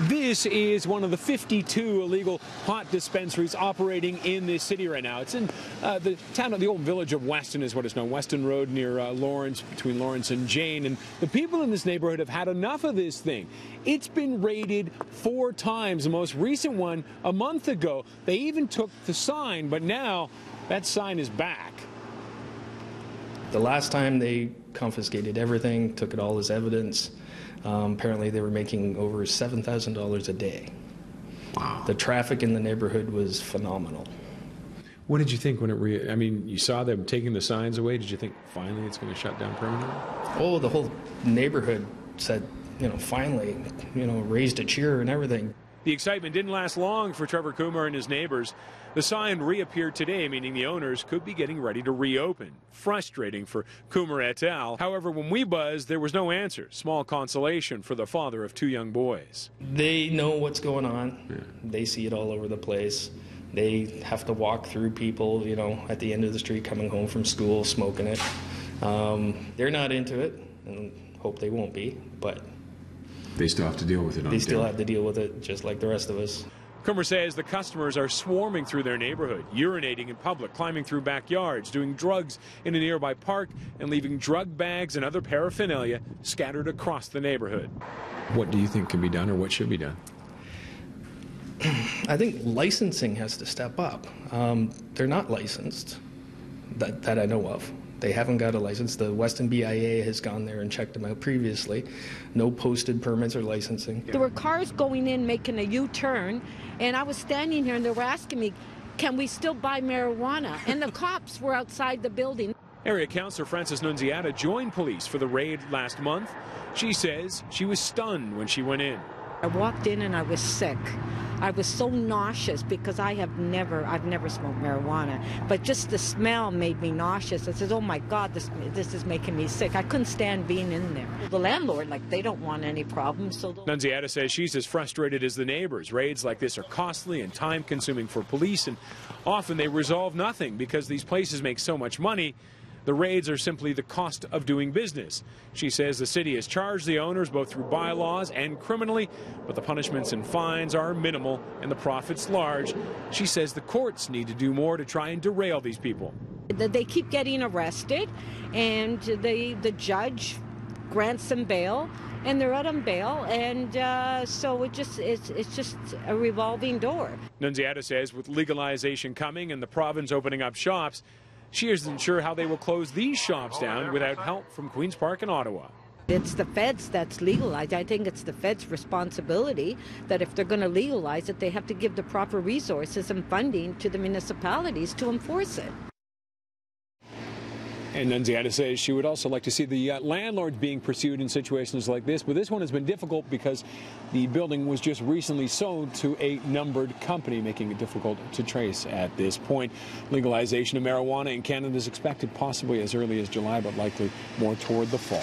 This is one of the 52 illegal pot dispensaries operating in this city right now. It's in the town of the old village of Weston is what it's known, Weston Road near Lawrence, between Lawrence and Jane. And the people in this neighborhood have had enough of this thing. It's been raided 4 times. The most recent one a month ago. They even took the sign, but now that sign is back. The last time they confiscated everything, took it all as evidence. Apparently they were making over $7,000 a day. Wow. The traffic in the neighborhood was phenomenal. What did you think when I mean, you saw them taking the signs away. Did you think finally it's going to shut down permanently? Oh, the whole neighborhood said, finally, raised a cheer and everything. The excitement didn't last long for Trevor Coomer and his neighbors. The sign reappeared today, meaning the owners could be getting ready to reopen. Frustrating for Coomer et al. However, when we buzzed, there was no answer. Small consolation for the father of 2 young boys. They know what's going on. Yeah. They see it all over the place. They have to walk through people, at the end of the street coming home from school, smoking it. They're not into it, and hope they won't be, but they still have to deal with it. They still have to deal with it, just like the rest of us. Coomer says the customers are swarming through their neighborhood, urinating in public, climbing through backyards, doing drugs in a nearby park, and leaving drug bags and other paraphernalia scattered across the neighborhood. What do you think can be done, or what should be done? I think licensing has to step up. They're not licensed, that I know of. They haven't got a license. The Weston BIA has gone there and checked them out previously. No posted permits or licensing. There were cars going in making a U-turn, and I was standing here and they were asking me, can we still buy marijuana? And the cops were outside the building. Area Councillor Frances Nunziata joined police for the raid last month. She says she was stunned when she went in. I walked in and I was sick. I was so nauseous because I've never smoked marijuana, but just the smell made me nauseous. I said, oh my God, this is making me sick. I couldn't stand being in there. The landlord, they don't want any problems. So Nunziata says she's as frustrated as the neighbors. Raids like this are costly and time-consuming for police, and often they resolve nothing because these places make so much money. The raids are simply the cost of doing business. She says the city has charged the owners both through bylaws and criminally, but the punishments and fines are minimal and the profits large. She says the courts need to do more to try and derail these people. They keep getting arrested, and the judge grants them bail, and they're out on bail, and so it's just a revolving door. Nunziata says with legalization coming and the province opening up shops, she isn't sure how they will close these shops down without help from Queen's Park and Ottawa. It's the feds that's legalized. I think it's the feds' responsibility that if they're going to legalize it, they have to give the proper resources and funding to the municipalities to enforce it. And Nunziata says she would also like to see the landlords being pursued in situations like this, but this one has been difficult because the building was just recently sold to a numbered company, making it difficult to trace at this point. Legalization of marijuana in Canada is expected possibly as early as July, but likely more toward the fall.